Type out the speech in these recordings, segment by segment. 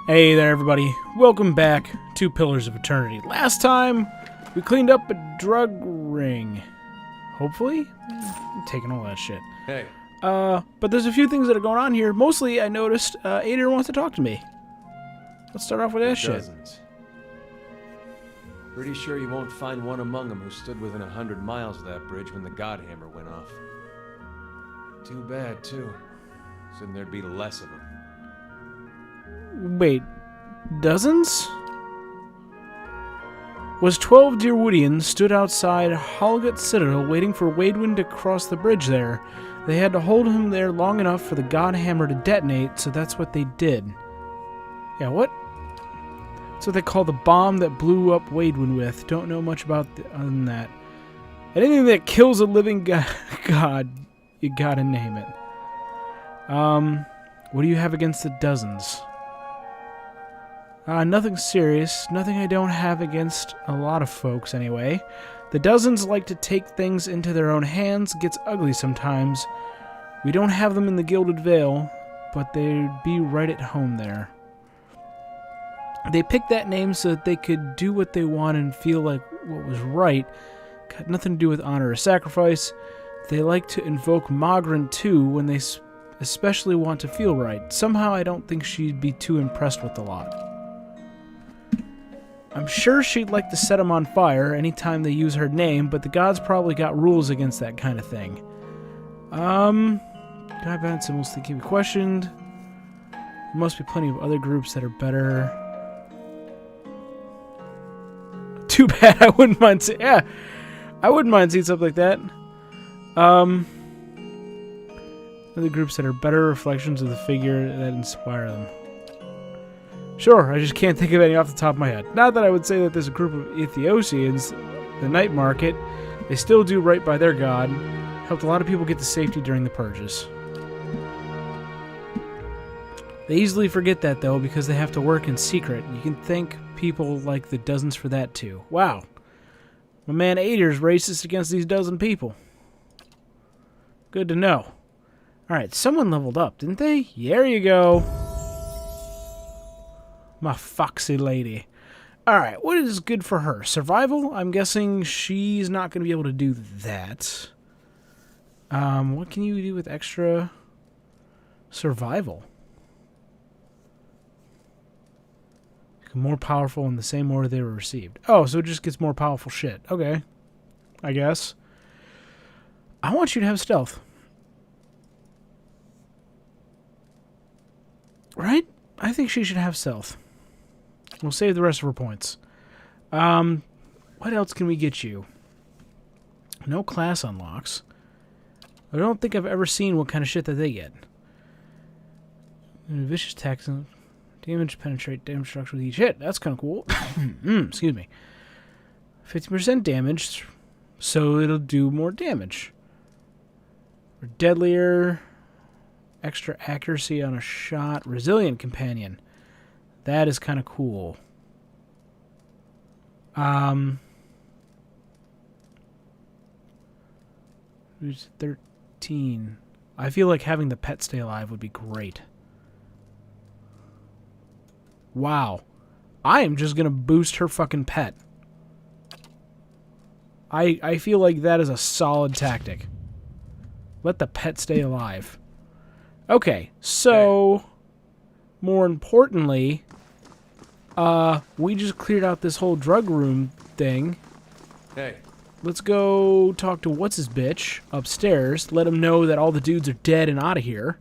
Hey there, everybody. Welcome back to Pillars of Eternity. Last time, we cleaned up a drug ring. Hopefully? I'm taking all that shit. Hey. But there's a few things that are going on here. Mostly, I noticed, Ader wants to talk to me. Let's start off with that shit. Pretty sure you won't find one among them who stood within 100 miles of that bridge when the Godhammer went off. Too bad, too. Soon there'd be less of them. Wait, dozens? Was 12 Deerwoodians stood outside Holgut Citadel waiting for Wadewind to cross the bridge there. They had to hold him there long enough for the Godhammer to detonate, so that's what they did. Yeah, what? That's what they call the bomb that blew up Wadewind with. Don't know much about other than that. Anything that kills a living god, you gotta name it. What do you have against the dozens? Nothing serious. Nothing I don't have against a lot of folks, anyway. The dozens like to take things into their own hands. Gets ugly sometimes. We don't have them in the Gilded Vale, but they'd be right at home there. They picked that name so that they could do what they want and feel like what was right. Got nothing to do with honor or sacrifice. They like to invoke Magrin, too, when they especially want to feel right. Somehow I don't think she'd be too impressed with the lot. I'm sure she'd like to set them on fire anytime they use her name, but the gods probably got rules against that kind of thing. God banned symbols that can be questioned. There must be plenty of other groups that are better. Too bad. I wouldn't mind seeing something like that. Other groups that are better reflections of the figure that inspire them. Sure, I just can't think of any off the top of my head. Not that I would say that there's a group of Ethiopians, the night market. They still do right by their god. Helped a lot of people get to safety during the purges. They easily forget that, though, because they have to work in secret. You can thank people like the dozens for that, too. Wow. My man Ader's racist against these dozen people. Good to know. Alright, someone leveled up, didn't they? Yeah, there you go. My foxy lady. Alright, what is good for her? Survival? I'm guessing she's not going to be able to do that. What can you do with extra survival? More powerful in the same order they were received. Oh, so it just gets more powerful shit. Okay. I guess. I want you to have stealth. Right? I think she should have stealth. We'll save the rest of her points. What else can we get you? No class unlocks. I don't think I've ever seen what kind of shit that they get. Vicious attacks. Damage, penetrate, damage structure with each hit. That's kind of cool. Excuse me. 50% damage, so it'll do more damage. Or deadlier. Extra accuracy on a shot. Resilient companion. That is kind of cool. 13. I feel like having the pet stay alive would be great. Wow. I am just going to boost her fucking pet. I feel like that is a solid tactic. Let the pet stay alive. Okay, so... More importantly... we just cleared out this whole drug room thing. Hey. Let's go talk to what's-his-bitch upstairs. Let him know that all the dudes are dead and out of here.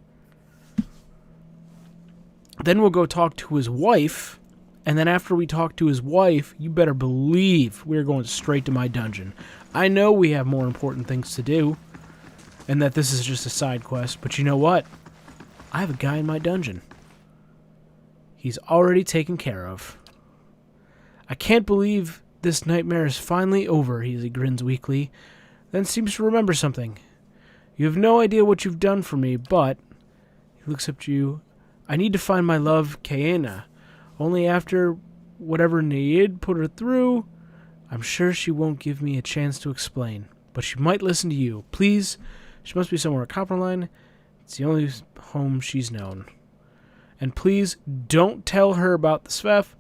Then we'll go talk to his wife, and then after we talk to his wife, you better believe we're going straight to my dungeon. I know we have more important things to do, and that this is just a side quest, but you know what? I have a guy in my dungeon. He's already taken care of. I can't believe this nightmare is finally over, he grins weakly, then seems to remember something. You have no idea what you've done for me, but... He looks up to you. I need to find my love, Kaena. Only after whatever Naid put her through, I'm sure she won't give me a chance to explain. But she might listen to you. Please, she must be somewhere at Copperline. It's the only home she's known. And please don't tell her about the SVEF,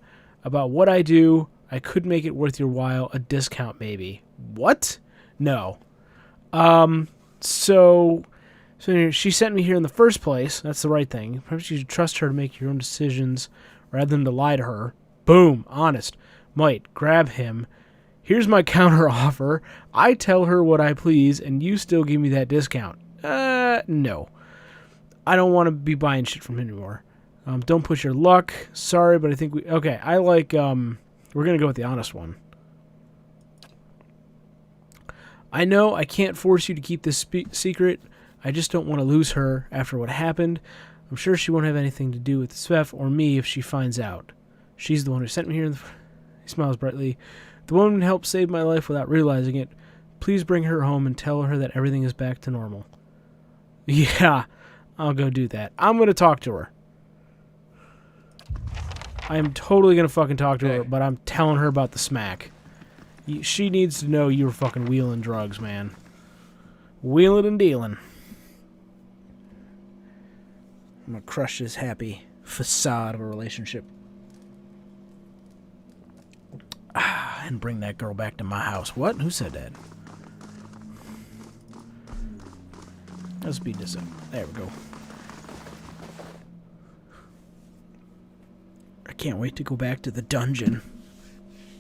about what I do. I could make it worth your while. A discount, maybe. What? No. So she sent me here in the first place. That's the right thing. Perhaps you should trust her to make your own decisions rather than to lie to her. Boom. Honest. Might. Grab him. Here's my counter offer. I tell her what I please, and you still give me that discount. No. I don't want to be buying shit from him anymore. Don't push your luck. Sorry, but I think we... Okay, I like... we're going to go with the honest one. I know I can't force you to keep this secret. I just don't want to lose her after what happened. I'm sure she won't have anything to do with the SVEF or me if she finds out. She's the one who sent me here. He smiles brightly. The woman helped save my life without realizing it. Please bring her home and tell her that everything is back to normal. Yeah, I'll go do that. I'm going to talk to her. I am totally going to fucking talk to her, but I'm telling her about the smack. She needs to know you were fucking wheeling drugs, man. Wheeling and dealing. I'm going to crush this happy facade of a relationship. And bring that girl back to my house. What? Who said that? Let's speed this up. There we go. I can't wait to go back to the dungeon.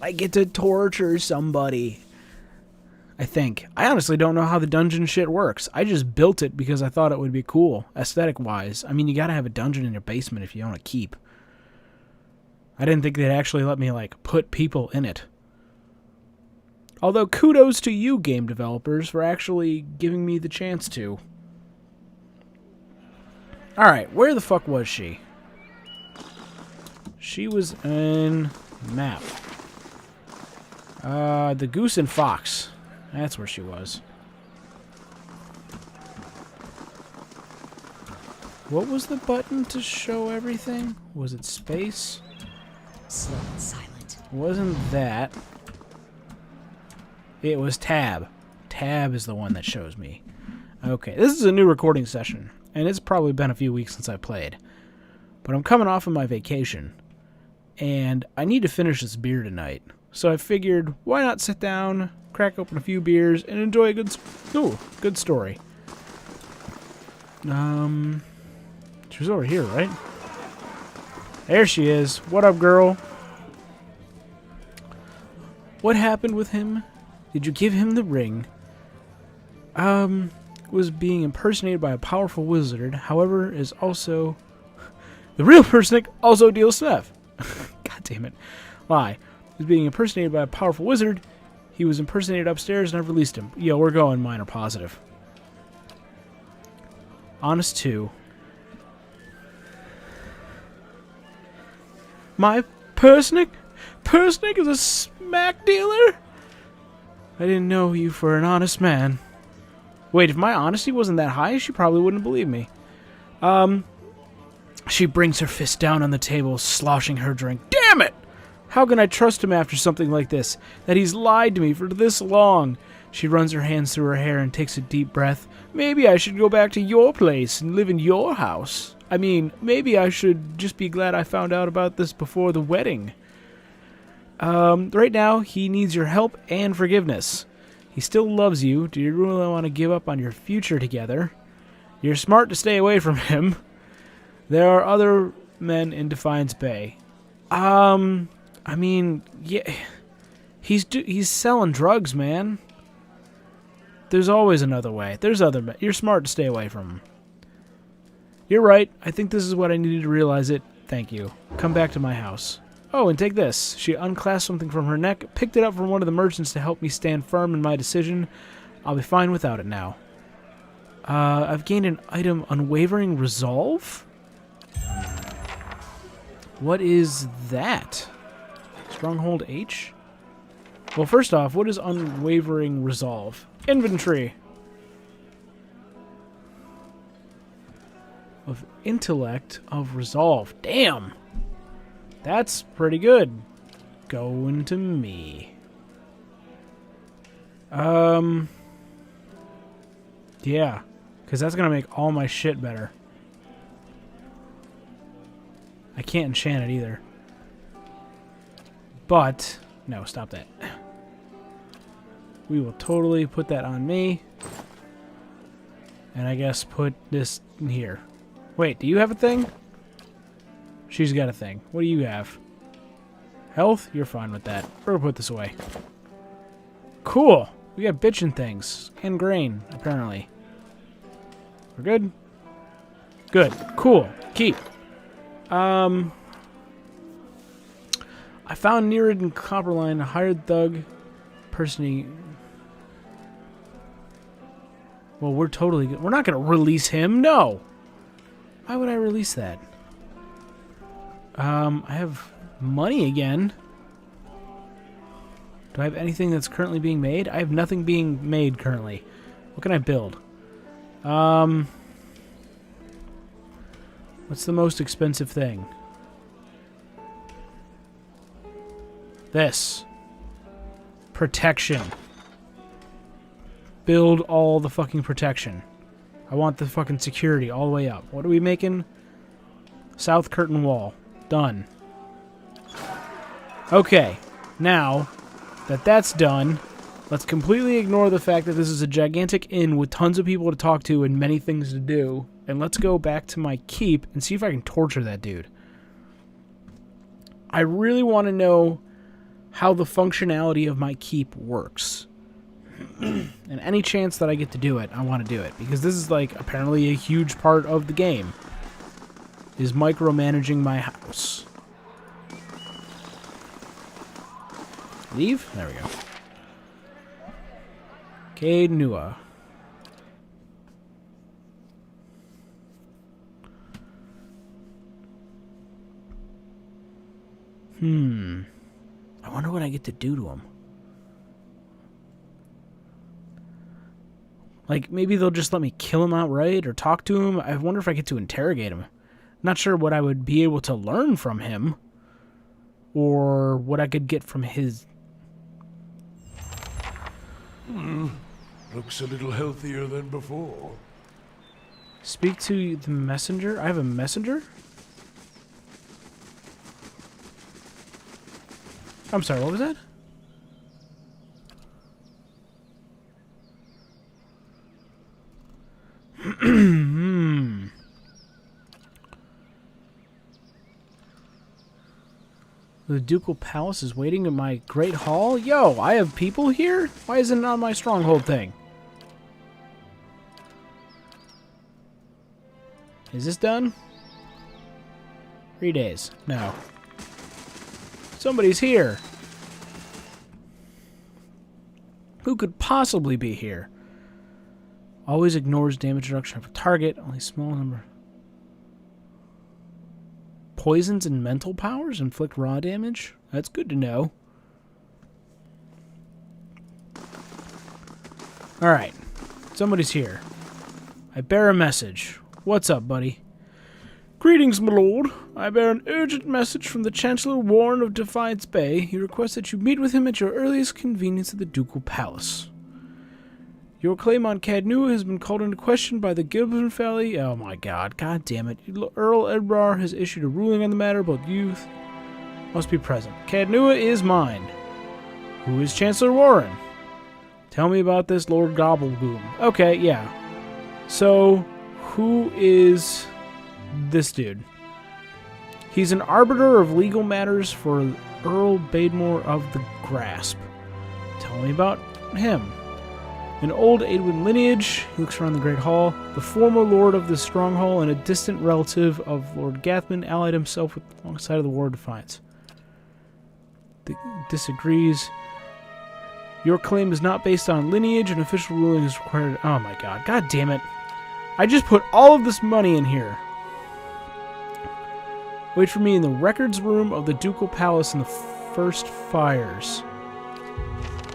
I get to torture somebody. I think. I honestly don't know how the dungeon shit works. I just built it because I thought it would be cool, aesthetic-wise. I mean, you gotta have a dungeon in your basement if you want to keep. I didn't think they'd actually let me, like, put people in it. Although, kudos to you, game developers, for actually giving me the chance to. Alright, where the fuck was she? She was in... map. The Goose and Fox. That's where she was. What was the button to show everything? Was it space? Slow and silent. Wasn't that. It was tab. Tab is the one that shows me. Okay, this is a new recording session, and it's probably been a few weeks since I played. But I'm coming off of my vacation, and I need to finish this beer tonight. So I figured, why not sit down, crack open a few beers, and enjoy a good story. She was over here, right? There she is. What up, girl? What happened with him? Did you give him the ring? Was being impersonated by a powerful wizard, however, is also... The real person also deals SVEF. God damn it. Lie. Was being impersonated by a powerful wizard. He was impersonated upstairs and I've released him. Yo, we're going minor positive. Honest 2. My Persnick? Persnick is a smack dealer? I didn't know you for an honest man. Wait, if my honesty wasn't that high, she probably wouldn't believe me. She brings her fist down on the table, sloshing her drink. Damn it! How can I trust him after something like this? That he's lied to me for this long. She runs her hands through her hair and takes a deep breath. Maybe I should go back to your place and live in your house. I mean, maybe I should just be glad I found out about this before the wedding. Right now, he needs your help and forgiveness. He still loves you. Do you really want to give up on your future together? You're smart to stay away from him. There are other men in Defiance Bay. I mean, yeah, he's selling drugs, man. There's always another way. There's other men. You're smart to stay away from him. You're right. I think this is what I needed to realize it. Thank you. Come back to my house. Oh, and take this. She unclasped something from her neck, picked it up from one of the merchants to help me stand firm in my decision. I'll be fine without it now. I've gained an item, Unwavering Resolve? What is that? Stronghold H? Well, first off, what is Unwavering Resolve? Inventory. Of Intellect of Resolve. Damn! That's pretty good. Going to me. Yeah. Because that's going to make all my shit better. I can't enchant it either. But, no, stop that. We will totally put that on me. And I guess put this in here. Wait, do you have a thing? She's got a thing. What do you have? Health? You're fine with that. We're gonna put this away. Cool. We got bitchin' things. And grain, apparently. We're good? Good. Cool. Keep. I found Nereid in Copperline, a hired thug person he... Well, we're totally... We're not going to release him. No! Why would I release that? I have money again. Do I have anything that's currently being made? I have nothing being made currently. What can I build? What's the most expensive thing? This. Protection. Build all the fucking protection. I want the fucking security all the way up. What are we making? South curtain wall. Done. Okay. Now that that's done, let's completely ignore the fact that this is a gigantic inn with tons of people to talk to and many things to do. And let's go back to my keep and see if I can torture that dude. I really want to know how the functionality of my keep works. And any chance that I get to do it, I want to do it. Because this is, like, apparently a huge part of the game. Is micromanaging my house. Leave? There we go. Cade Nua. I wonder what I get to do to him. Like, maybe they'll just let me kill him outright or talk to him. I wonder if I get to interrogate him. Not sure what I would be able to learn from him. Or what I could get from his... Looks a little healthier than before. Speak to the messenger? I have a messenger? I'm sorry, what was that? The Ducal Palace is waiting in my Great Hall? Yo, I have people here? Why isn't it on my stronghold thing? Is this done? 3 days. No. Somebody's here. Who could possibly be here? Always ignores damage reduction of a target. Only small number. Poisons and mental powers inflict raw damage? That's good to know. Alright. Somebody's here. I bear a message. What's up, buddy? Greetings, my lord. I bear an urgent message from the Chancellor Warren of Defiance Bay. He requests that you meet with him at your earliest convenience at the Ducal Palace. Your claim on Cadnua has been called into question by the Gilbert family. Oh my god. God damn it. Earl Edrar has issued a ruling on the matter. Both youth must be present. Cadnua is mine. Who is Chancellor Warren? Tell me about this Lord Gobblegoom. Okay, yeah. So, who is this dude? He's an arbiter of legal matters for Earl Bademore of the Grasp. Tell me about him. An old Aedwin lineage, he looks around the Great Hall. The former lord of the Stronghold and a distant relative of Lord Gathman allied himself with alongside of the War of Defiance. Disagrees. Your claim is not based on lineage. An official ruling is required. Oh my god. God damn it. I just put all of this money in here. Wait for me in the records room of the Ducal Palace in the first fires.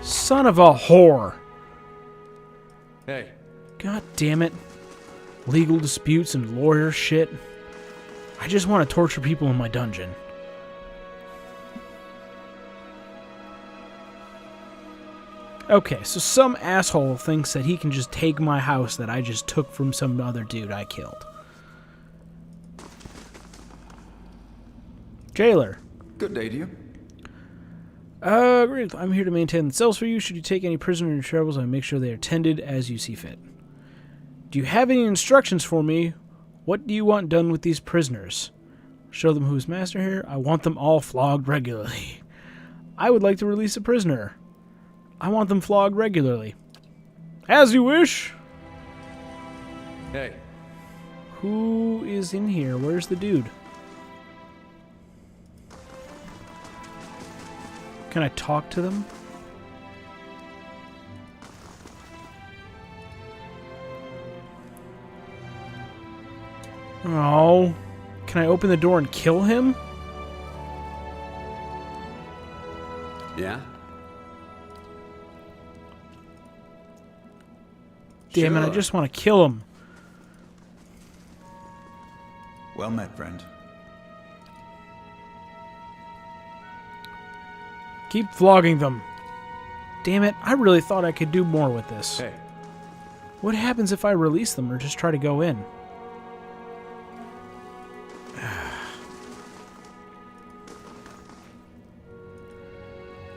Son of a whore. Hey. God damn it. Legal disputes and lawyer shit. I just want to torture people in my dungeon. Okay, so some asshole thinks that he can just take my house that I just took from some other dude I killed. Jailer. Good day to you. Great. I'm here to maintain the cells for you. Should you take any prisoner in your travels, I make sure they are tended as you see fit. Do you have any instructions for me? What do you want done with these prisoners? Show them who's master here. I want them all flogged regularly. I would like to release a prisoner. I want them flogged regularly. As you wish. Hey, Who is in here? Where's the dude? Can I talk to them? Oh. Can I open the door and kill him? Yeah? Damn it, I Sure. just want to kill him. Well met, friend. Keep flogging them. Damn it, I really thought I could do more with this. hey. What happens if I release them or just try to go in?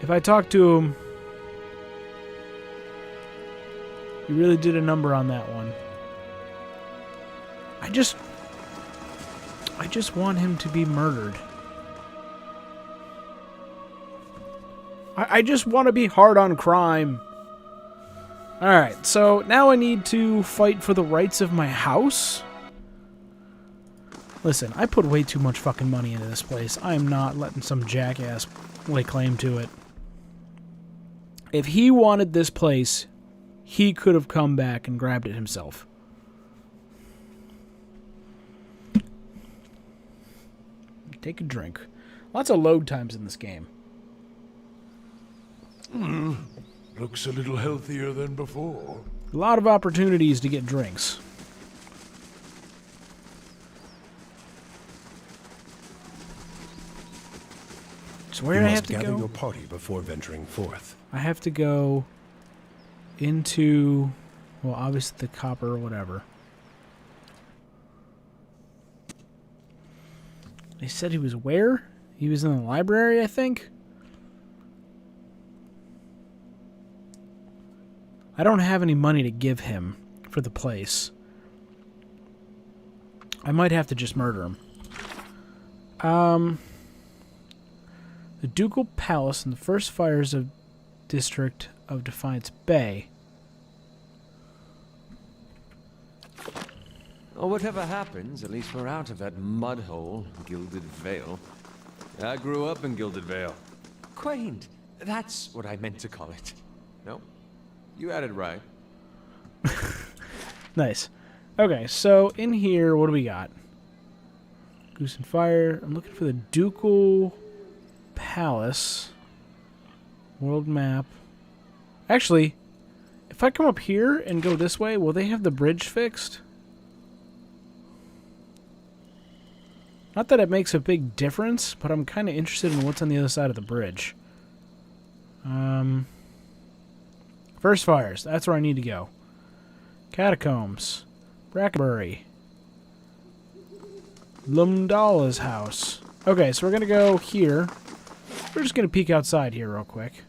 If I talk to him... You really did a number on that one. I just want him to be murdered. I just want to be hard on crime. Alright, so now I need to fight for the rights of my house? Listen, I put way too much fucking money into this place. I am not letting some jackass lay claim to it. If he wanted this place, he could have come back and grabbed it himself. Take a drink. Lots of load times in this game. Looks a little healthier than before. A lot of opportunities to get drinks. So where do I have to gather go? your party before venturing forth. I have to go into, well, obviously the copper or whatever. They said he was where? He was in the library, I think? I don't have any money to give him for the place. I might have to just murder him. The Ducal Palace in the first fires of District of Defiance Bay. Well, whatever happens, at least we're out of that mud hole, Gilded Vale. I grew up in Gilded Vale. Quaint. That's what I meant to call it. No, you had it right. Nice. Okay, so in here, what do we got? Goose and Fire. I'm looking for the Ducal Palace. World map. Actually, if I come up here and go this way, will they have the bridge fixed? Not that it makes a big difference, but I'm kind of interested in what's on the other side of the bridge. First fires. That's where I need to go. Catacombs. Brackenbury. Lumdala's house. Okay, so we're going to go here. We're just going to peek outside here real quick.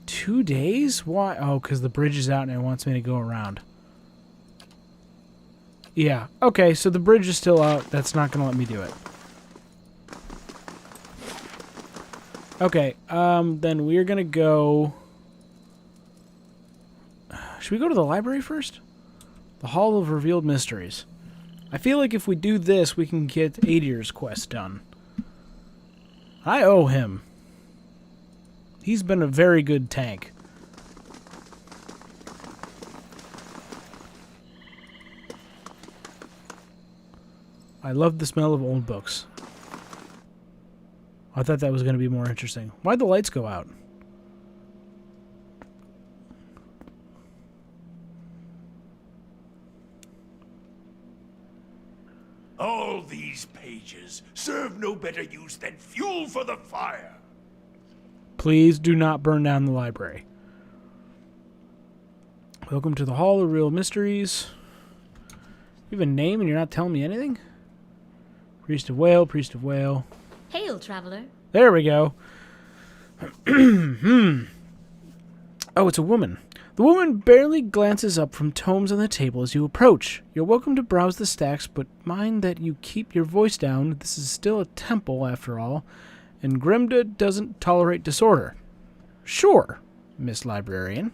2 days? Why? Oh, because the bridge is out and it wants me to go around. Yeah. Okay, so the bridge is still out. That's not going to let me do it. Okay, then we're going to go... Should we go to the library first? The Hall of Revealed Mysteries. I feel like if we do this, we can get Adier's quest done. I owe him. He's been a very good tank. I love the smell of old books. I thought that was going to be more interesting. Why'd the lights go out? All these pages serve no better use than fuel for the fire. Please do not burn down the library. Welcome to the Hall of Real Mysteries. You have a name and you're not telling me anything? Priest of Whale, Priest of Whale. Hail, traveler. There we go. Oh, it's a woman. The woman barely glances up from tomes on the table as you approach. You're welcome to browse the stacks, but mind that you keep your voice down. This is still a temple, after all, and Grimda doesn't tolerate disorder. Sure, Miss Librarian.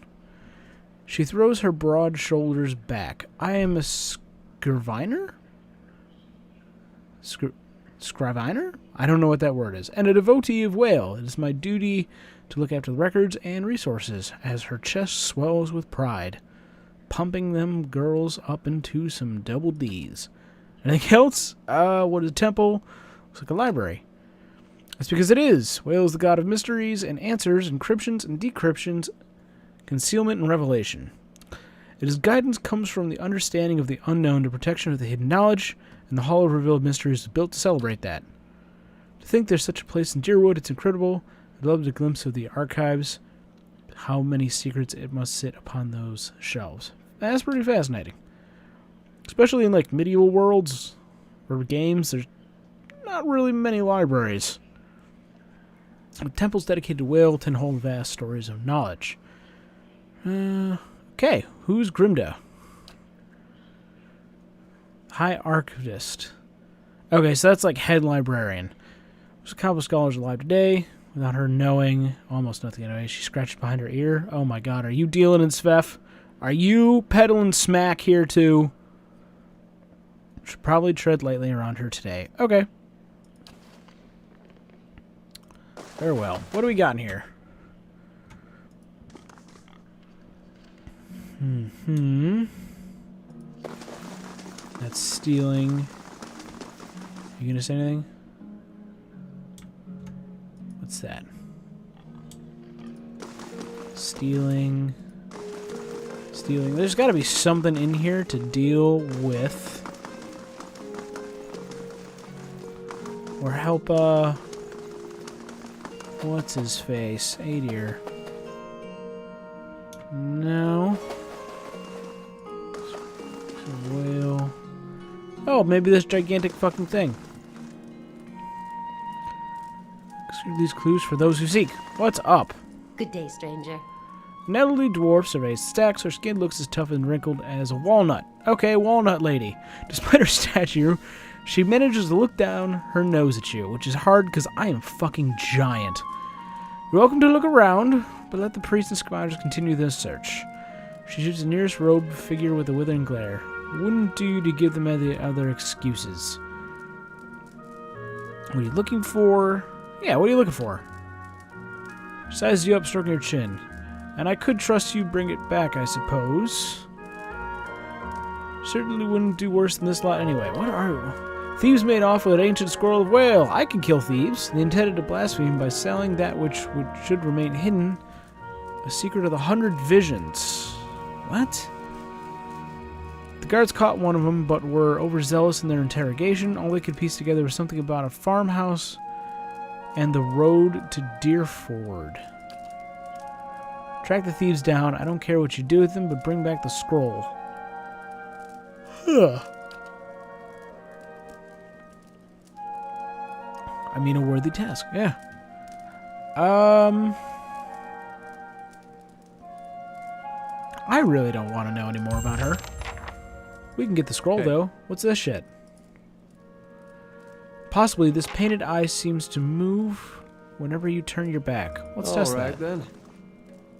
She throws her broad shoulders back. I am a scrivener? Scrivener? I don't know what that word is. And a devotee of Whale. It is my duty to look after the records and resources, as her chest swells with pride, pumping them girls up into some double D's. Anything else? What is a temple? Looks like a library. That's because it is. Whale is the god of mysteries and answers, encryptions and decryptions, concealment and revelation. His guidance comes from the understanding of the unknown to protection of the hidden knowledge, and the Hall of Revealed Mysteries is built to celebrate that. To think there's such a place in Deerwood, it's incredible. I'd love a glimpse of the archives. How many secrets it must sit upon those shelves. That's pretty fascinating. Especially in like medieval worlds or games, there's not really many libraries. The temples dedicated to Whale tend to hold vast stories of knowledge. Okay, who's Grimda? High Archivist. Okay, so that's like head librarian. There's a couple of scholars alive today. Without her knowing almost nothing anyway. She scratched behind her ear. Oh my god, are you dealing in Svef? Are you peddling smack here too? Should probably tread lightly around her today. Okay. Very well. What do we got in here? That's stealing. You gonna say anything? What's that? Stealing. Stealing. There's got to be something in here to deal with. Or help, what's his face? Hey, dear. No. It's a whale. Oh, maybe this gigantic fucking thing. These clues for those who seek. What's up? Good day, stranger. An elderly dwarf surveys stacks. Her skin looks as tough and wrinkled as a walnut. Okay, walnut lady. Despite her stature, she manages to look down her nose at you, which is hard because I am fucking giant. You're welcome to look around, but let the priest and scribes continue their search. She shoots the nearest robed figure with a withering glare. Wouldn't do to give them any other excuses. What are you looking for? Yeah, what are you looking for? She sizes you up, stroking your chin. And I could trust you bring it back, I suppose. Certainly wouldn't do worse than this lot anyway. What are you? Thieves made off with an ancient scroll of Whale. I can kill thieves. They intended to blaspheme by selling that which should remain hidden. A secret of the 100 visions. What? The guards caught one of them, but were overzealous in their interrogation. All they could piece together was something about a farmhouse and the road to Deerford. Track the thieves down. I don't care what you do with them, but bring back the scroll. Huh. I mean, a worthy task. Yeah. I really don't want to know any more about her. We can get the scroll, though. What's this shit? Possibly this painted eye seems to move whenever you turn your back. Let's test that. All right, then.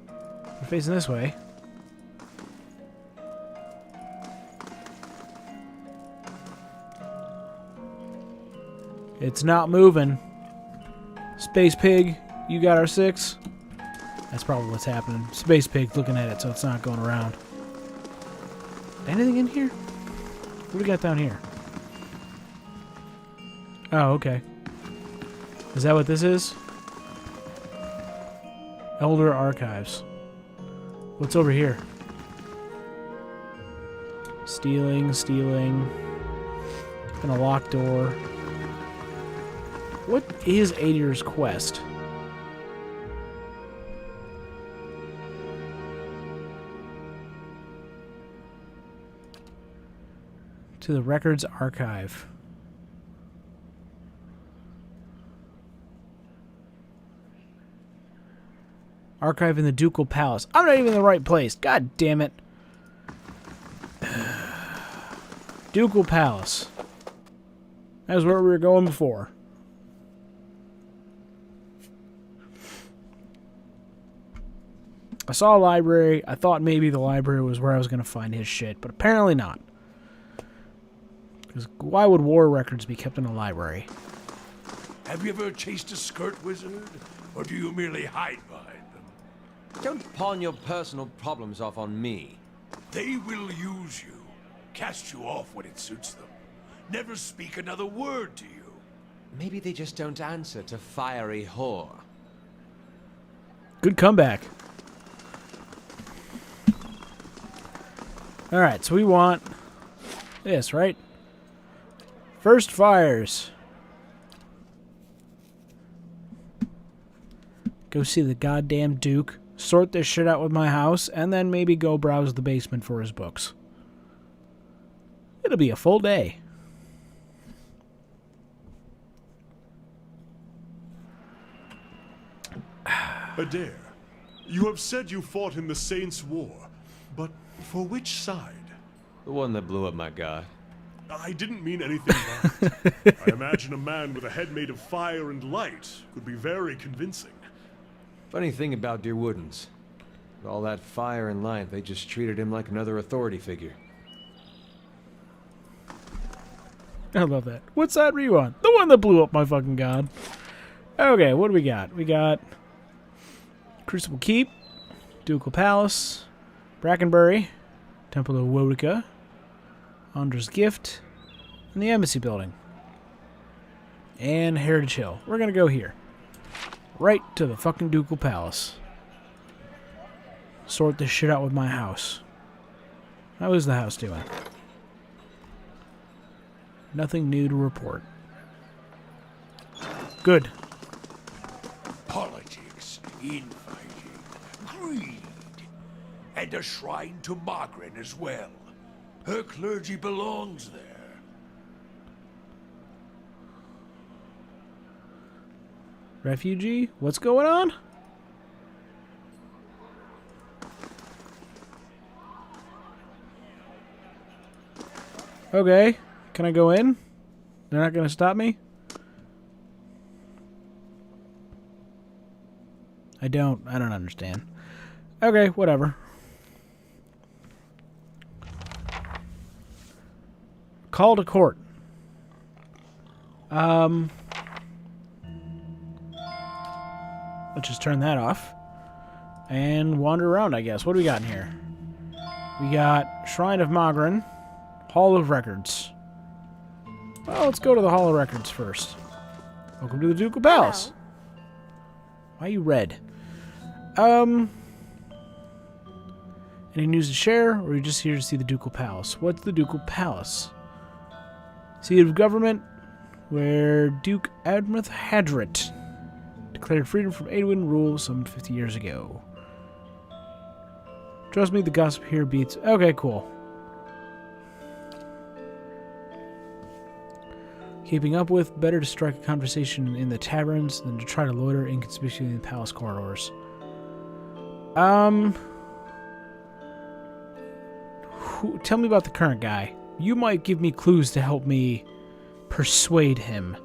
We're facing this way. It's not moving. Space Pig, you got our 6? That's probably what's happening. Space Pig's looking at it, so it's not going around. Anything in here? What do we got down here? Oh, okay. Is that what this is? Elder Archives. What's over here? Stealing, stealing. And a locked door. What is Adier's quest? To the records archive. Archive in the Ducal Palace. I'm not even in the right place. God damn it. Ducal Palace. That was where we were going before. I saw a library. I thought maybe the library was where I was going to find his shit, but apparently not. Because why would war records be kept in a library? Have you ever chased a skirt wizard? Or do you merely hide behind them? Don't pawn your personal problems off on me. They will use you, cast you off when it suits them. Never speak another word to you. Maybe they just don't answer to fiery whore. Good comeback. Alright, so we want this, right? First fires. Go see the goddamn Duke, sort this shit out with my house, and then maybe go browse the basement for his books. It'll be a full day. Adair, you have said you fought in the Saints' War, but for which side? The one that blew up my god. I didn't mean anything violent. I imagine a man with a head made of fire and light could be very convincing. Funny thing about Dear Woodens. With all that fire and light, they just treated him like another authority figure. I love that. What side were you on? The one that blew up my fucking god. Okay, what do we got? We got Crucible Keep, Ducal Palace, Brackenbury, Temple of Wodica, Andra's Gift, and the Embassy Building. And Heritage Hill. We're gonna go here. Right to the fucking Ducal Palace. Sort this shit out with my house. How is the house doing? Nothing new to report. Good. Politics, infighting, greed, and a shrine to Margaret as well. Her clergy belongs there. Refugee? What's going on? Okay. Can I go in? They're not going to stop me? I don't understand. Okay, whatever. Call to court. Let's just turn that off. And wander around, I guess. What do we got in here? We got Shrine of Magrin, Hall of Records. Well, let's go to the Hall of Records first. Welcome to the Ducal Palace. Why are you red? Any news to share, or are you just here to see the Ducal Palace? What's the Ducal Palace? Seat of government, where Duke Admeth Hadrit declared freedom from Aedwin rule some 50 years ago. Trust me, the gossip here beats... Okay, cool. Keeping up with, better to strike a conversation in the taverns than to try to loiter inconspicuously in the palace corridors. Tell me about the current guy. You might give me clues to help me persuade him.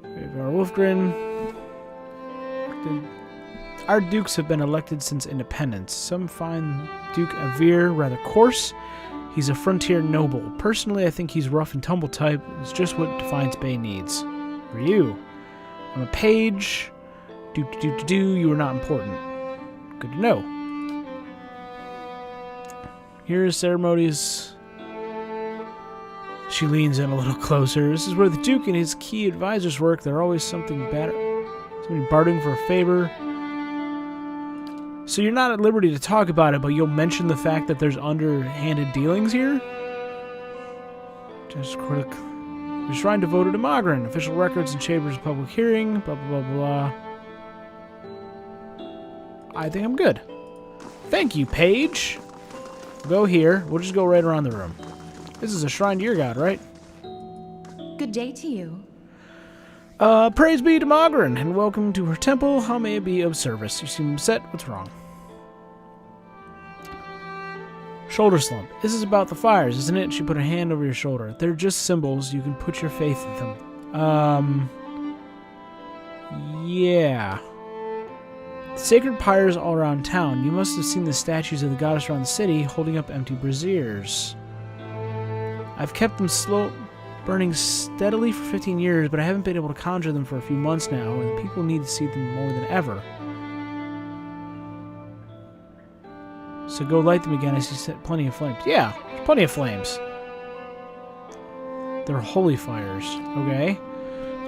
Wolfgren. Our dukes have been elected since independence. Some find Duke Avir rather coarse. He's a frontier noble. Personally, I think he's rough and tumble type. It's just what Defiance Bay needs. For you, I'm a page. You are not important. Good to know. Here is ceremonies. She leans in a little closer. This is where the Duke and his key advisors work. They're always something better. Somebody bartering for a favor. So you're not at liberty to talk about it, but you'll mention the fact that there's underhanded dealings here? Just quick. The shrine devoted to Magrin. Official records and chambers of public hearing. Blah, blah, blah, blah. I think I'm good. Thank you, Paige. We'll go here. We'll just go right around the room. This is a shrine to your god, right? Good day to you. Praise be to Margaret, and welcome to her temple. How may I be of service? You seem upset. What's wrong? Shoulder slump. This is about the fires, isn't it? She put her hand over your shoulder. They're just symbols. You can put your faith in them. Yeah. Sacred pyres all around town. You must have seen the statues of the goddess around the city holding up empty braziers. I've kept them burning steadily for 15 years, but I haven't been able to conjure them for a few months now, and people need to see them more than ever. So go light them again. I see plenty of flames. Yeah, plenty of flames. They're holy fires, okay?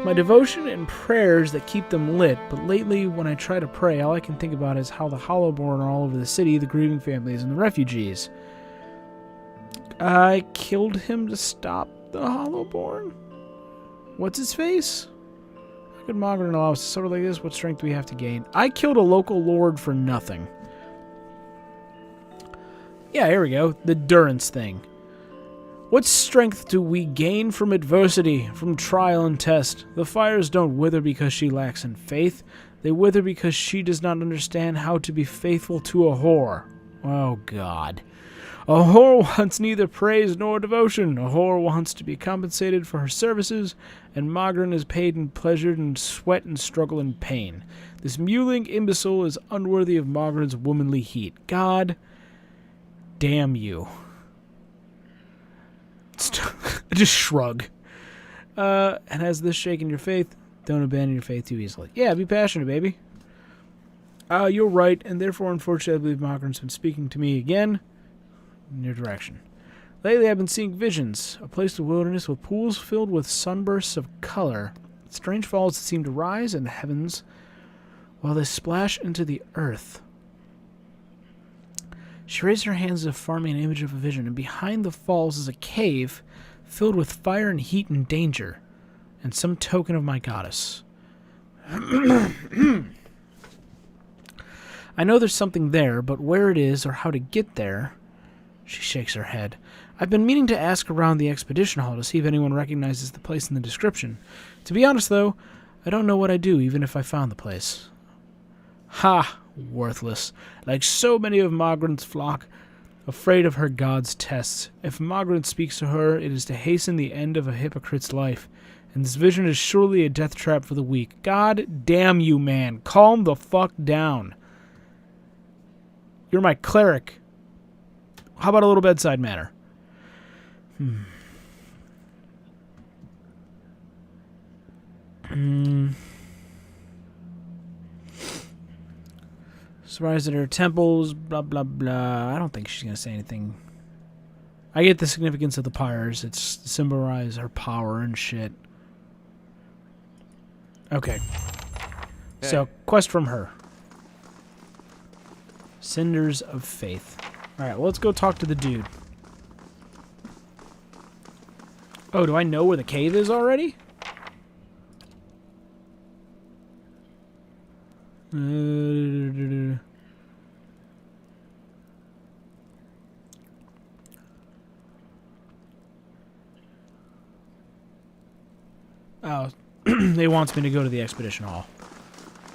My devotion and prayers that keep them lit, but lately when I try to pray, all I can think about is how the Hollowborn are all over the city, the grieving families, and the refugees. I killed him to stop the Hollowborn? What's his face? How could Margaret allow us to suffer like this? What strength do we have to gain? I killed a local lord for nothing. Yeah, here we go. The Durance thing. What strength do we gain from adversity, from trial and test? The fires don't wither because she lacks in faith. They wither because she does not understand how to be faithful to a whore. Oh, God. A whore wants neither praise nor devotion. A whore wants to be compensated for her services, and Margaret is paid in pleasure and sweat and struggle and pain. This mewling imbecile is unworthy of Margaret's womanly heat. God damn you. Just shrug. And has this shaken your faith? Don't abandon your faith too easily. Yeah, be passionate, baby. You're right, and therefore, unfortunately, I believe Margaret's been speaking to me again in your direction. Lately, I've been seeing visions. A place of wilderness with pools filled with sunbursts of color. Strange falls that seem to rise in the heavens while they splash into the earth. She raised her hands as if forming an image of a vision, and behind the falls is a cave filled with fire and heat and danger, and some token of my goddess. I know there's something there, but where it is or how to get there... She shakes her head. I've been meaning to ask around the expedition hall to see if anyone recognizes the place in the description. To be honest, though, I don't know what I'd do, even if I found the place. Ha! Worthless. Like so many of Margaret's flock, afraid of her god's tests. If Margaret speaks to her, it is to hasten the end of a hypocrite's life, and this vision is surely a death trap for the weak. God damn you, man. Calm the fuck down. You're my cleric. How about a little bedside manner? Surprised at her temples, blah, blah, blah. I don't think she's going to say anything. I get the significance of the pyres. It's to symbolize her power and shit. Okay. So, quest from her. Cinders of Faith. Alright, well, let's go talk to the dude. Oh, do I know where the cave is already? Oh, they wants me to go to the expedition hall.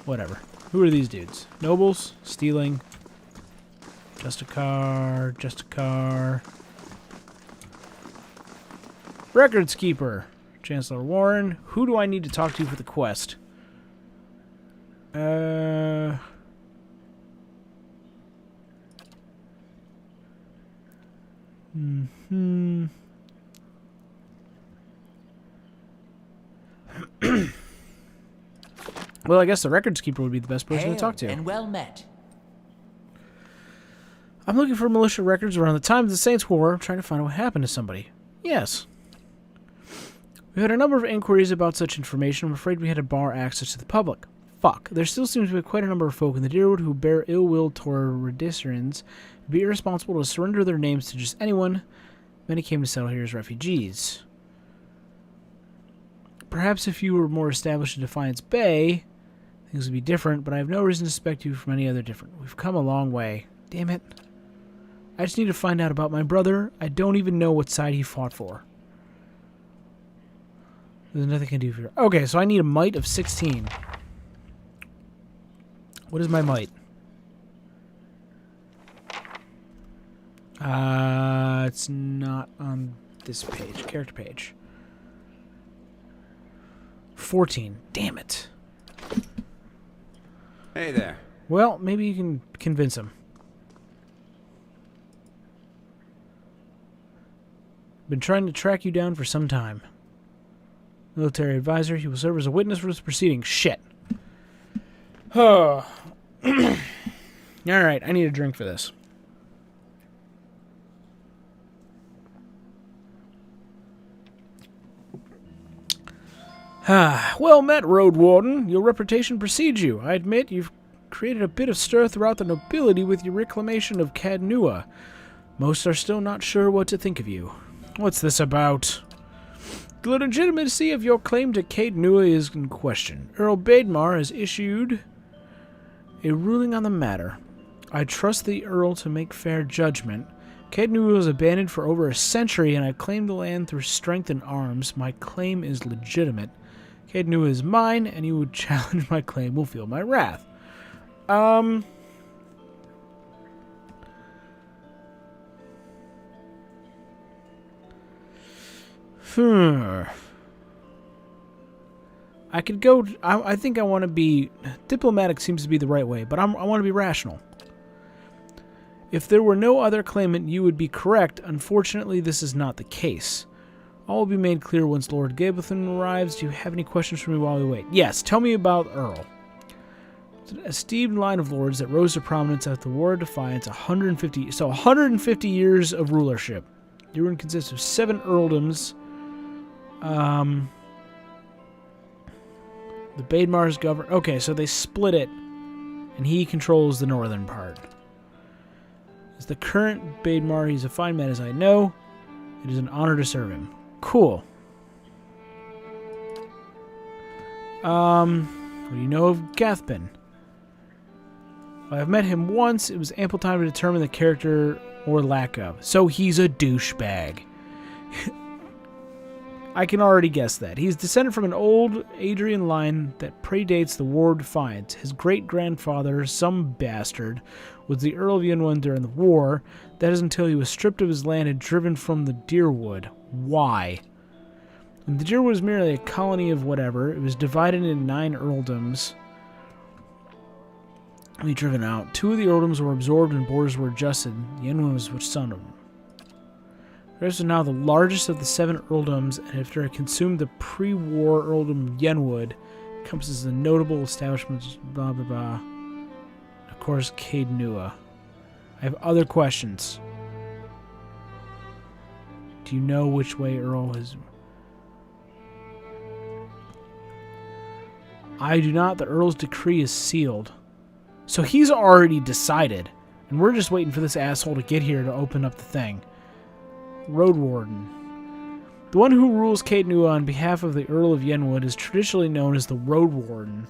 Whatever. Who are these dudes? Nobles? Stealing? Just a car. Just a car. Records keeper. Chancellor Warren. Who do I need to talk to for the quest? Well, I guess the records keeper would be the best person to talk to. And well met. I'm looking for militia records around the time of the Saints' War, trying to find out what happened to somebody. Yes. We had a number of inquiries about such information. I'm afraid we had to bar access to the public. Fuck. There still seems to be quite a number of folk in the Deerwood who bear ill will toward Redisserans. It'd be irresponsible to surrender their names to just anyone. Many came to settle here as refugees. Perhaps if you were more established in Defiance Bay, things would be different, but I have no reason to suspect you from any other different. We've come a long way. Damn it. I just need to find out about my brother. I don't even know what side he fought for. There's nothing I can do for you. Okay, so I need a might of 16. What is my might? It's not on this page. Character page. 14. Damn it. Hey there. Well, maybe you can convince him. Been trying to track you down for some time. Military advisor. He will serve as a witness for this proceeding. Shit. Oh. Alright, I need a drink for this. Well met, Road Warden. Your reputation precedes you. I admit you've created a bit of stir throughout the nobility with your reclamation of Cadnua. Most are still not sure what to think of you. What's this about? The legitimacy of your claim to Cadnua is in question. Earl Baedmar has issued a ruling on the matter. I trust the Earl to make fair judgment. Cadnua was abandoned for over a century, and I claimed the land through strength and arms. My claim is legitimate. Cadnua is mine, and you would challenge my claim will feel my wrath. I could go... I think I want to be... Diplomatic seems to be the right way, but I want to be rational. If there were no other claimant, you would be correct. Unfortunately, this is not the case. All will be made clear once Lord Gablethan arrives. Do you have any questions for me while we wait? Yes, tell me about Earl. It's an esteemed line of lords that rose to prominence at the War of Defiance. 150 years of rulership. Your rule consists of 7 earldoms. The Baedmars govern... Okay, so they split it, and he controls the northern part. As the current Baedmar, he's a fine man as I know. It is an honor to serve him. Cool. What do you know of Gathbin? Well, I've met him once. It was ample time to determine the character or lack of. So he's a douchebag. I can already guess that. He's descended from an old Adrian line that predates the War of Defiance. His great-grandfather, some bastard, was the Earl of Yenwyn during the war. That is until he was stripped of his land and driven from the Deerwood. Why? And the Deerwood was merely a colony of whatever. It was divided into 9 earldoms. And he driven out. 2 of the earldoms were absorbed and borders were adjusted. Yenwyn was which son of them. This is now the largest of the 7 earldoms, and after it consumed the pre-war earldom Yenwood, encompasses the notable establishments, blah blah blah. Of course, Cadnua. I have other questions. Do you know which way Earl is? I do not. The Earl's decree is sealed. So he's already decided, and we're just waiting for this asshole to get here to open up the thing. Road Warden. The one who rules Cadnua on behalf of the Earl of Yenwood is traditionally known as the Road Warden.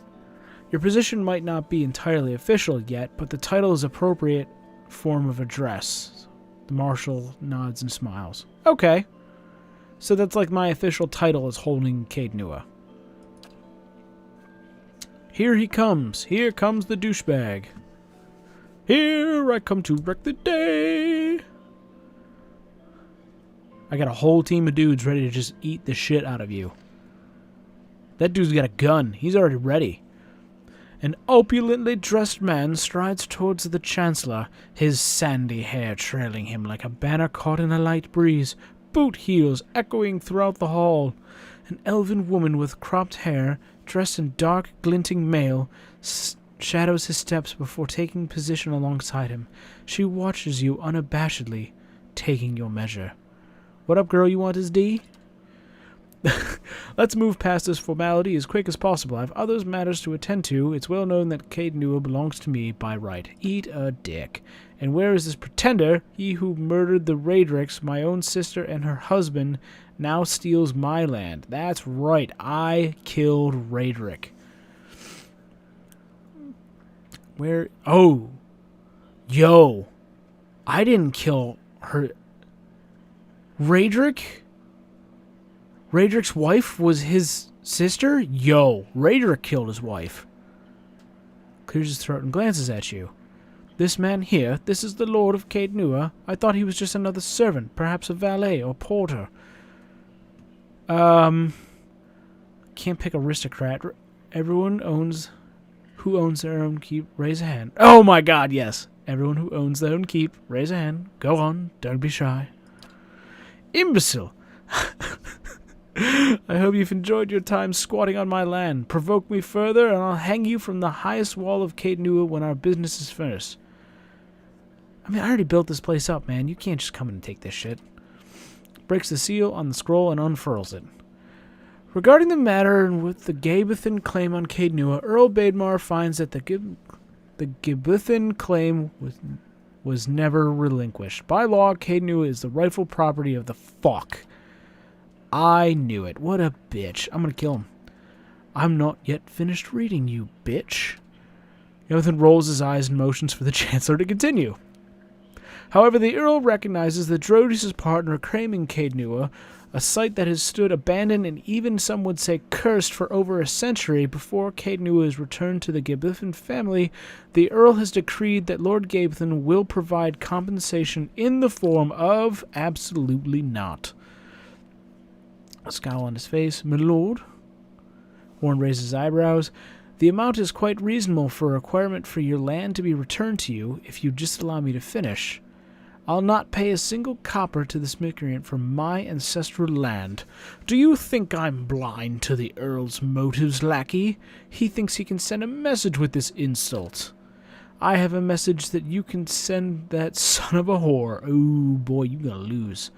Your position might not be entirely official yet, but the title is appropriate form of address. The Marshal nods and smiles. Okay. So that's like my official title is holding Cadnua. Here he comes. Here comes the douchebag. Here I come to wreck the day. I got a whole team of dudes ready to just eat the shit out of you. That dude's got a gun. He's already ready. An opulently dressed man strides towards the Chancellor, his sandy hair trailing him like a banner caught in a light breeze, boot heels echoing throughout the hall. An elven woman with cropped hair, dressed in dark, glinting mail, shadows his steps before taking position alongside him. She watches you unabashedly, taking your measure. What up, girl? You want his D? Let's move past this formality as quick as possible. I have other matters to attend to. It's well known that Cadnua belongs to me by right. Eat a dick. And where is this pretender? He who murdered the Raedricks, my own sister and her husband, now steals my land. That's right. I killed Raedric. Where? Oh. Yo. I didn't kill her. Raedric? Raedric's wife was his sister? Yo, Raedric killed his wife. Clears his throat and glances at you. This man here, this is the Lord of Caed Nua. I thought he was just another servant, perhaps a valet or porter. Can't pick aristocrat. Everyone who owns their own keep, raise a hand. Oh my god, yes. Everyone who owns their own keep, raise a hand. Go on, don't be shy. Imbecile! I hope you've enjoyed your time squatting on my land. Provoke me further, and I'll hang you from the highest wall of Caed Nua when our business is finished. I mean, I already built this place up, man. You can't just come in and take this shit. Breaks the seal on the scroll and unfurls it. Regarding the matter with the Gabethan claim on Caed Nua, Earl Baedmar finds that the Gabethan claim was never relinquished. By law, Caed Nua is the rightful property of the fuck. I knew it. What a bitch. I'm gonna kill him. I'm not yet finished reading, you bitch. Jonathan rolls his eyes and motions for the Chancellor to continue. However, the Earl recognizes that Drodius' partner claiming Caed Nua, a site that has stood abandoned and even some would say cursed for over a century before Caed Nua is returned to the Gabethan family, the Earl has decreed that Lord Gabethan will provide compensation in the form of absolutely not. A scowl on his face. My lord? Warren raises his eyebrows. The amount is quite reasonable for a requirement for your land to be returned to you if you just allow me to finish. I'll not pay a single copper to this miscreant for my ancestral land. Do you think I'm blind to the Earl's motives, lackey? He thinks he can send a message with this insult. I have a message that you can send that son of a whore. Oh boy, you're gonna lose.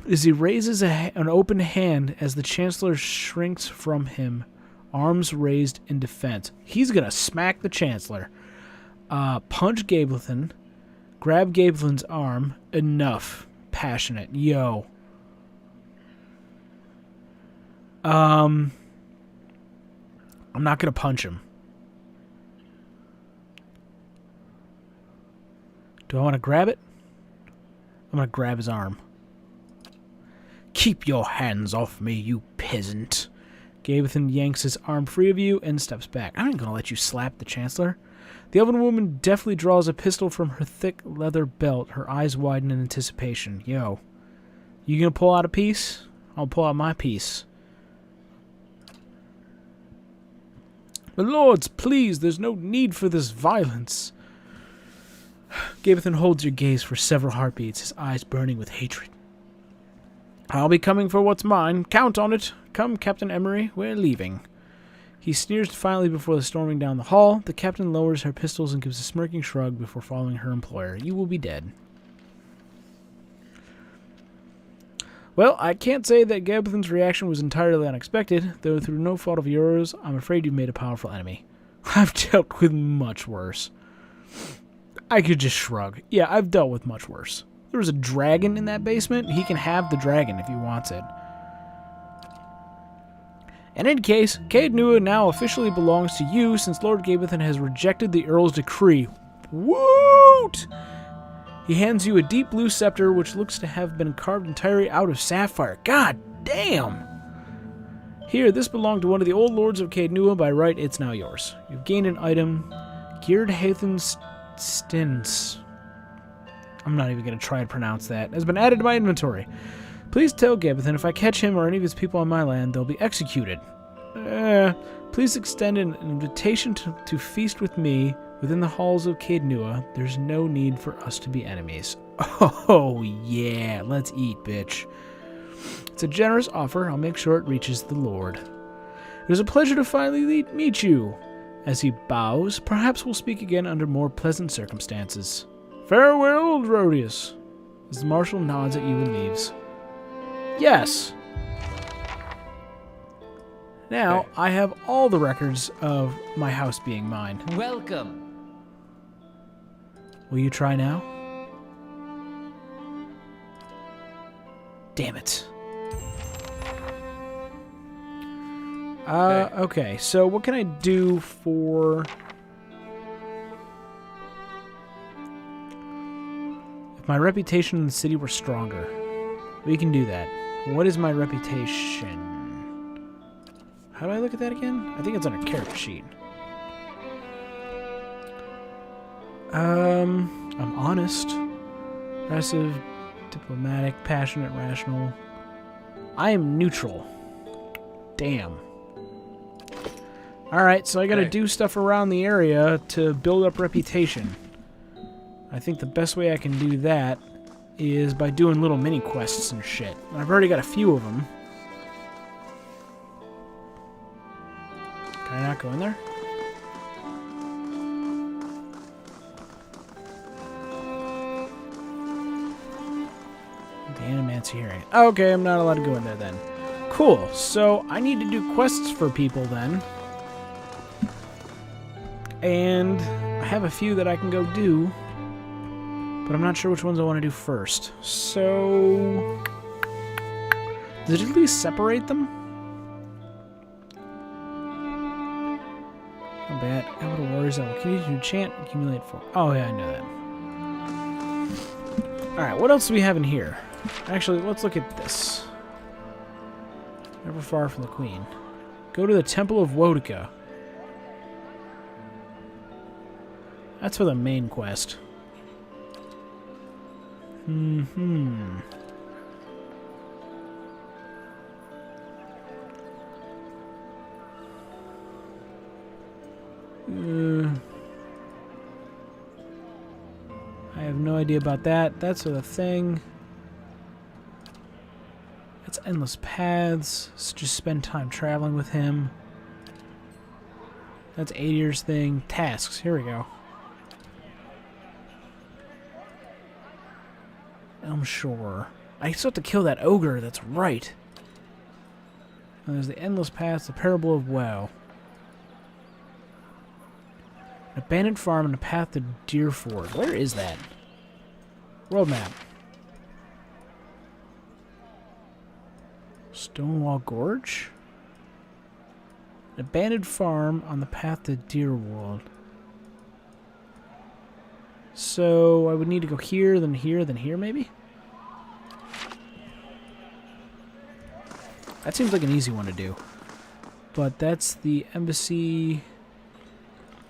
As he raises an open hand as the Chancellor shrinks from him, arms raised in defense. He's gonna smack the Chancellor. Punch Gabethan. Grab Gabethan's arm. Enough. Passionate. Yo. I'm not gonna punch him. Do I want to grab it? I'm gonna grab his arm. Keep your hands off me, you peasant. Gabethan yanks his arm free of you and steps back. I ain't gonna let you slap the Chancellor. The elven woman deftly draws a pistol from her thick leather belt, her eyes widen in anticipation. Yo. You gonna pull out a piece? I'll pull out my piece. My lords, please, there's no need for this violence. Gabethan holds your gaze for several heartbeats, his eyes burning with hatred. I'll be coming for what's mine. Count on it. Come, Captain Emery, we're leaving. He sneers defiantly before storming down the hall. The captain lowers her pistols and gives a smirking shrug before following her employer. You will be dead. Well, I can't say that Gabethan's reaction was entirely unexpected, though through no fault of yours, I'm afraid you made a powerful enemy. I've dealt with much worse. I could just shrug. Yeah, I've dealt with much worse. There was a dragon in that basement. He can have the dragon if he wants it. In any case, Caed Nua now officially belongs to you since Lord Gabethan has rejected the Earl's decree. Woot! He hands you a deep blue scepter which looks to have been carved entirely out of sapphire. God damn! Here, this belonged to one of the old lords of Caed Nua. By right, it's now yours. You've gained an item. Geared Hathan's Stins. I'm not even going to try and pronounce that. Has been added to my inventory. Please tell Gabethan if I catch him or any of his people on my land, they'll be executed. Please extend an invitation to feast with me within the halls of Caed Nua. There's no need for us to be enemies. Oh, yeah. Let's eat, bitch. It's a generous offer. I'll make sure it reaches the Lord. It was a pleasure to finally meet you. As he bows, perhaps we'll speak again under more pleasant circumstances. Farewell, Drodius. As the marshal nods at you and leaves. Yes. Now, I have all the records of my house being mine. Welcome. Will you try now? Damn it. Okay, so what can I do for... If my reputation in the city were stronger. We can do that. What is my reputation? How do I look at that again? I think it's on a character sheet. I'm honest, aggressive, diplomatic, passionate, rational. I am neutral. Damn. Alright, so I gotta do stuff around the area to build up reputation. I think the best way I can do that is by doing little mini quests and shit. I've already got a few of them. Can I not go in there? The Animancy hearing. Okay, I'm not allowed to go in there then. Cool, so I need to do quests for people then. And I have a few that I can go do, but I'm not sure which ones I want to do first. So, does it at least separate them? Not bad. How about a warrior's level? Can you do enchant? Accumulate 4. Oh yeah, I know that. Alright, what else do we have in here? Actually, let's look at this. Never far from the queen. Go to the Temple of Wodica. That's for the main quest. I have no idea about that. That's for the thing. That's endless paths. So just spend time traveling with him. That's Adir's thing. Tasks. Here we go. Elm Shore. I still have to kill that ogre. That's right. And there's the endless paths. The Parable of Wow. An abandoned farm and a path to Deerford. Where is that? World map. Stonewall Gorge? An abandoned farm on the path to Deerwold. So I would need to go here, then here, maybe? That seems like an easy one to do. But that's the embassy...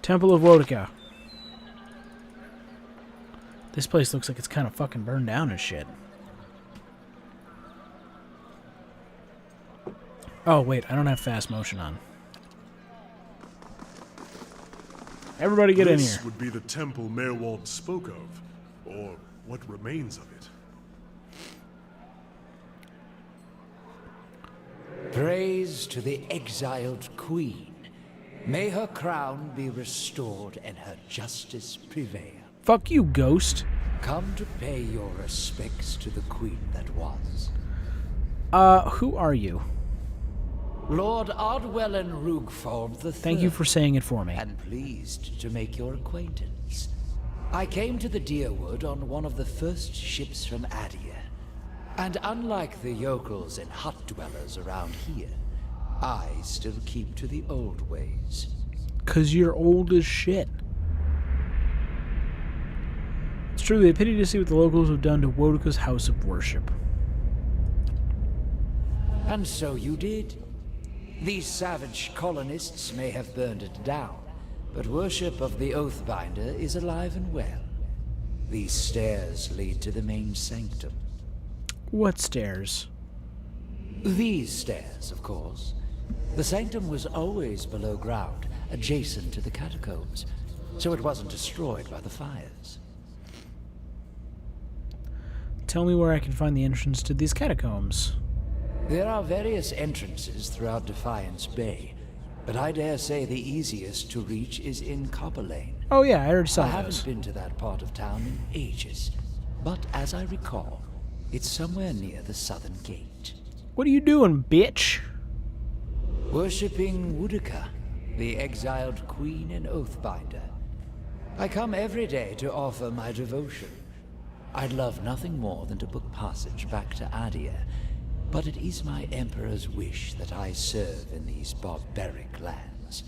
Temple of Wodica. This place looks like it's kind of fucking burned down and shit. Oh, wait, I don't have fast motion on. Everybody get in here. This would be the temple Merwald spoke of, or what remains of it. Praise to the exiled queen. May her crown be restored and her justice prevail. Fuck you, ghost. Come to pay your respects to the queen that was. Who are you? Lord Ardwellen Rugfold III. Thank you for saying it for me. And pleased to make your acquaintance. I came to the Deerwood on one of the first ships from Adia. And unlike the yokels and hut dwellers around here, I still keep to the old ways. 'Cause you're old as shit. It's truly a pity to see what the locals have done to Wodica's house of worship. And so you did. These savage colonists may have burned it down, but worship of the Oathbinder is alive and well. These stairs lead to the main sanctum. What stairs? These stairs, of course. The sanctum was always below ground, adjacent to the catacombs, so it wasn't destroyed by the fires. Tell me where I can find the entrance to these catacombs. There are various entrances throughout Defiance Bay, but I dare say the easiest to reach is in Copper Lane. Oh yeah, I already saw I those. haven't been to that part of town in ages, but as I recall, it's somewhere near the southern gate. What are you doing, bitch? Worshipping Wodica, the exiled queen and Oathbinder. I come every day to offer my devotion. I'd love nothing more than to book passage back to Adia, but it is my Emperor's wish that I serve in these barbaric lands.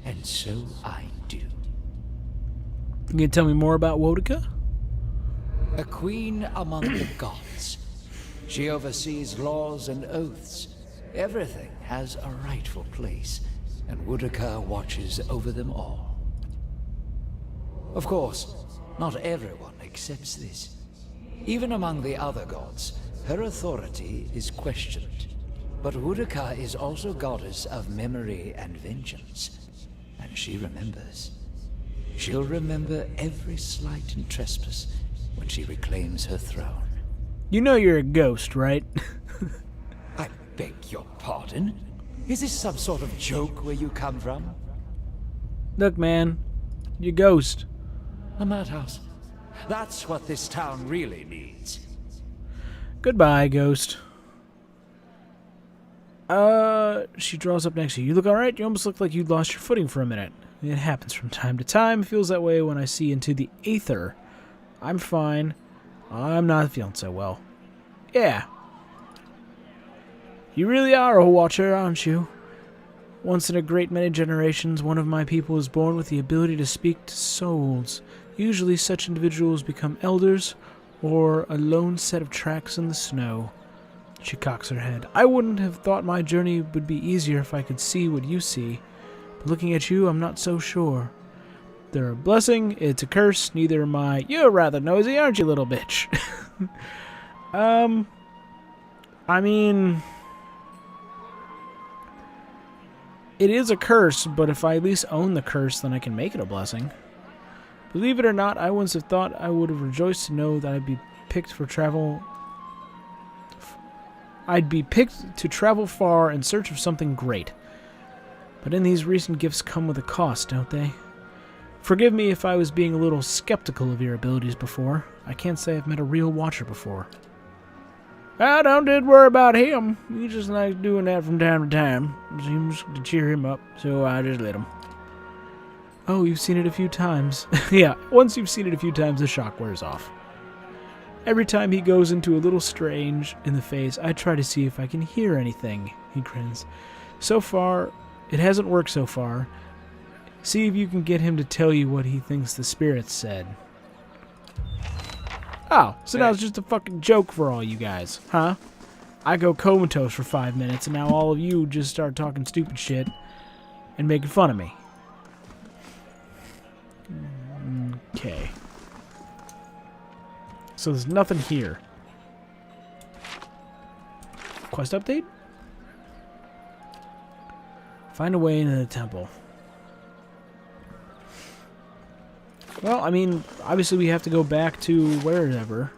And so I do. You gonna tell me more about Wodica? A queen among the gods. She oversees laws and oaths. Everything has a rightful place, and Woodakar watches over them all. Of course, not everyone accepts this. Even among the other gods, her authority is questioned. But Woodakar is also goddess of memory and vengeance, and she remembers. She'll remember every slight and trespass when she reclaims her throne. You know you're a ghost, right? I beg your pardon? Is this some sort of joke where you come from? Look, man, you ghost. A madhouse. That's what this town really needs. Goodbye, ghost. She draws up next to you. You look alright? You almost look like you lost your footing for a minute. It happens from time to time. It feels that way when I see into the aether. I'm fine. I'm not feeling so well. Yeah. You really are a watcher, aren't you? Once in a great many generations, one of my people is born with the ability to speak to souls. Usually such individuals become elders, or a lone set of tracks in the snow. She cocks her head. I wouldn't have thought my journey would be easier if I could see what you see. But looking at you, I'm not so sure. They're a blessing, it's a curse, neither am I. You're rather nosy, aren't you, little bitch? I mean... It is a curse, but if I at least own the curse, then I can make it a blessing. Believe it or not, I once have thought I would have rejoiced to know that I'd be picked for travel... I'd be picked to travel far in search of something great. But in these recent gifts come with a cost, don't they? Forgive me if I was being a little skeptical of your abilities before. I can't say I've met a real watcher before. I don't worry about him. He just likes doing that from time to time. Seems to cheer him up, so I just let him. Oh, you've seen it a few times. Yeah, once you've seen it a few times, the shock wears off. Every time he goes into a little strange in the face, I try to see if I can hear anything, he grins. So far, it hasn't worked so far. See if you can get him to tell you what he thinks the spirits said. Oh, so now it's just a fucking joke for all you guys, huh? I go comatose for 5 minutes, and now all of you just start talking stupid shit and making fun of me. Okay. So there's nothing here. Quest update? Find a way into the temple. Well, I mean, obviously we have to go back to wherever.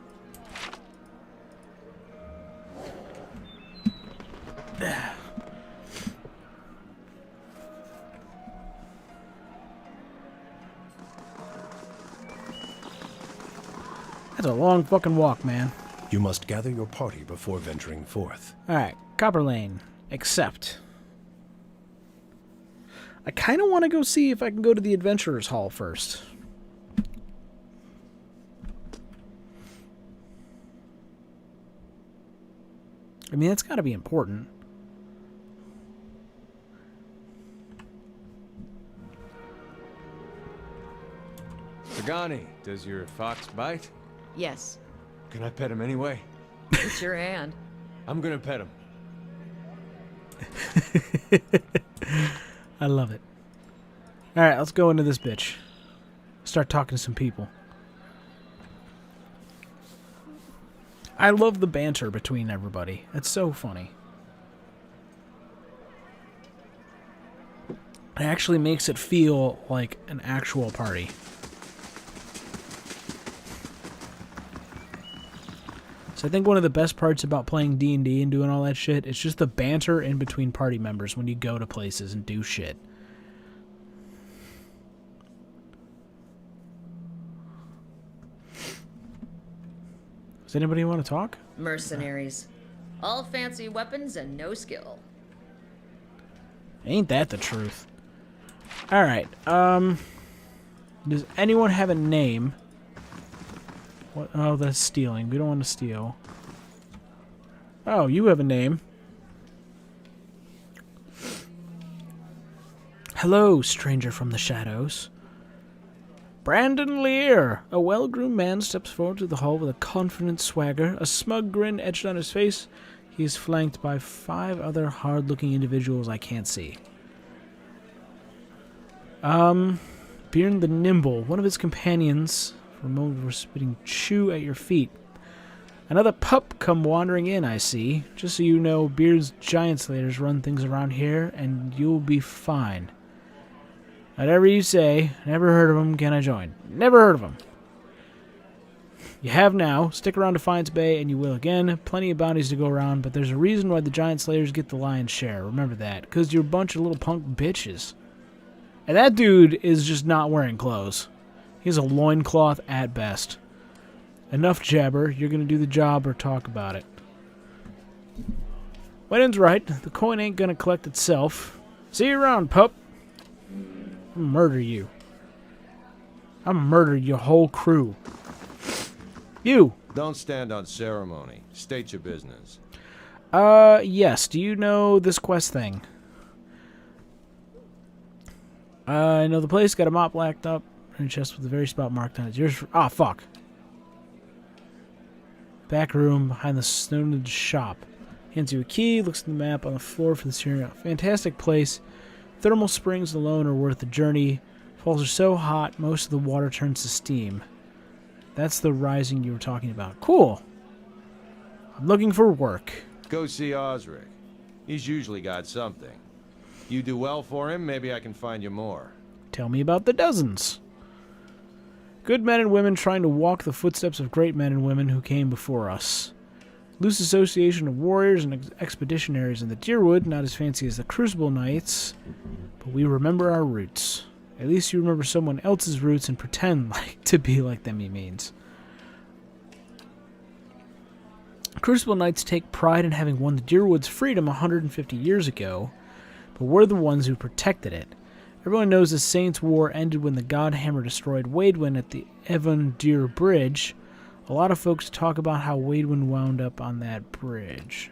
That's a long fucking walk, man. You must gather your party before venturing forth. Alright, Copper Lane. Accept. I kind of want to go see if I can go to the Adventurers Hall first. I mean, that's got to be important. Pagani, does your fox bite? Yes, Can I pet him anyway? it's your hand. I'm gonna pet him. I love it. Alright, let's go into this bitch. Start talking to some people. I love the banter between everybody. It's so funny. It actually makes it feel like an actual party. So I think one of the best parts about playing D&D and doing all that shit is just the banter in between party members when you go to places and do shit. Does anybody want to talk? Mercenaries. All fancy weapons and no skill. Ain't that the truth? Alright, does anyone have a name? What? Oh, that's stealing. We don't want to steal. Oh, you have a name. Hello, stranger from the shadows. Brandon Lear! A well-groomed man steps forward to the hall with a confident swagger, a smug grin etched on his face. He is flanked by 5 other hard-looking individuals I can't see. Bjorn the Nimble, one of his companions, for a moment was spitting chew at your feet. Another pup come wandering in, I see. Just so you know, Beard's Giant Slayers run things around here, and you'll be fine. Whatever you say, never heard of him, can I join? Never heard of him. You have now. Stick around Defiance Bay, and you will again. Plenty of bounties to go around, but there's a reason why the Giant Slayers get the lion's share. Remember that, because you're a bunch of little punk bitches. And that dude is just not wearing clothes. He has a loincloth at best. Enough jabber. You're going to do the job or talk about it. Whiting's right. The coin ain't going to collect itself. See you around, pup. I'll murder you. I'll murder your whole crew. You. Don't stand on ceremony. State your business. Yes. Do you know this quest thing? I know the place. Got a mop blacked up in a chest with a very spot marked on it. Yours for... Ah, fuck. Back room behind the snowed shop. Hands you a key. Looks at the map on the floor for the cereal. Fantastic place. Thermal springs alone are worth the journey. Falls are so hot, most of the water turns to steam. That's the rising you were talking about. Cool. I'm looking for work. Go see Osric. He's usually got something. You do well for him, maybe I can find you more. Tell me about the dozens. Good men and women trying to walk the footsteps of great men and women who came before us. Loose association of warriors and expeditionaries in the Deerwood, not as fancy as the Crucible Knights, but we remember our roots. At least you remember someone else's roots and pretend to be like them, he means. Crucible Knights take pride in having won the Deerwood's freedom 150 years ago, but we're the ones who protected it. Everyone knows the Saints' War ended when the Godhammer destroyed Waidwen at the Evan Deer Bridge. A lot of folks talk about how Waidwen wound up on that bridge.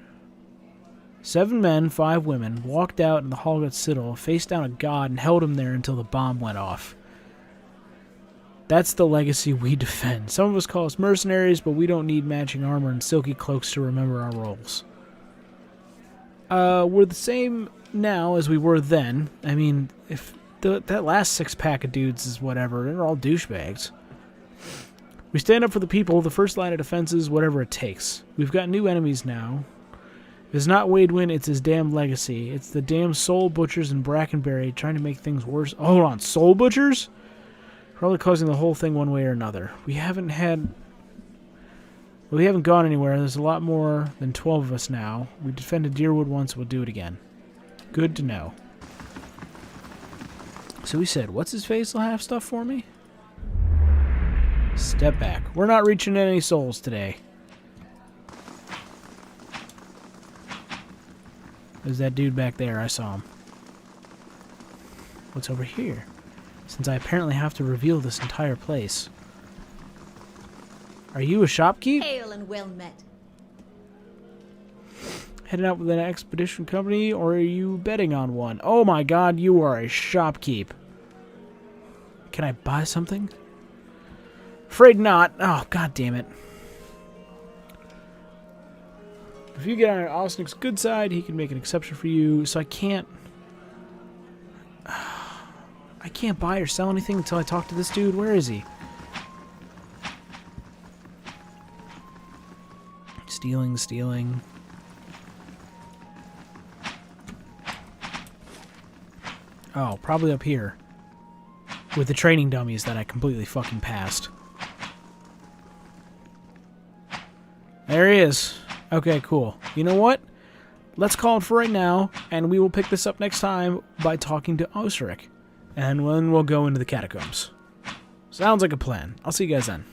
7 men, 5 women, walked out in the hall at Citadel, faced down a god, and held him there until the bomb went off. That's the legacy we defend. Some of us call us mercenaries, but we don't need matching armor and silky cloaks to remember our roles. We're the same now as we were then. I mean, if that last 6-pack of dudes is whatever, they're all douchebags. We stand up for the people, the first line of defense is whatever it takes. We've got new enemies now. If it's not Waidwen, it's his damn legacy. It's the damn soul butchers in Brackenberry trying to make things worse. Oh, hold on, soul butchers? Probably causing the whole thing one way or another. We haven't gone anywhere. There's a lot more than 12 of us now. We defended Deerwood once, we'll do it again. Good to know. So he said, what's his face will have stuff for me? Step back. We're not reaching any souls today. There's that dude back there. I saw him. What's over here? Since I apparently have to reveal this entire place. Are you a shopkeep? Hail and well met. Heading out with an expedition company, or are you betting on one? Oh my god, you are a shopkeep. Can I buy something? Afraid not. Oh, god damn it. If you get on Osnic's good side, he can make an exception for you, so I can't buy or sell anything until I talk to this dude. Where is he? Stealing. Oh, probably up here. With the training dummies that I completely fucking passed. There he is. Okay, cool. You know what? Let's call it for right now, and we will pick this up next time by talking to Osric. And then we'll go into the catacombs. Sounds like a plan. I'll see you guys then.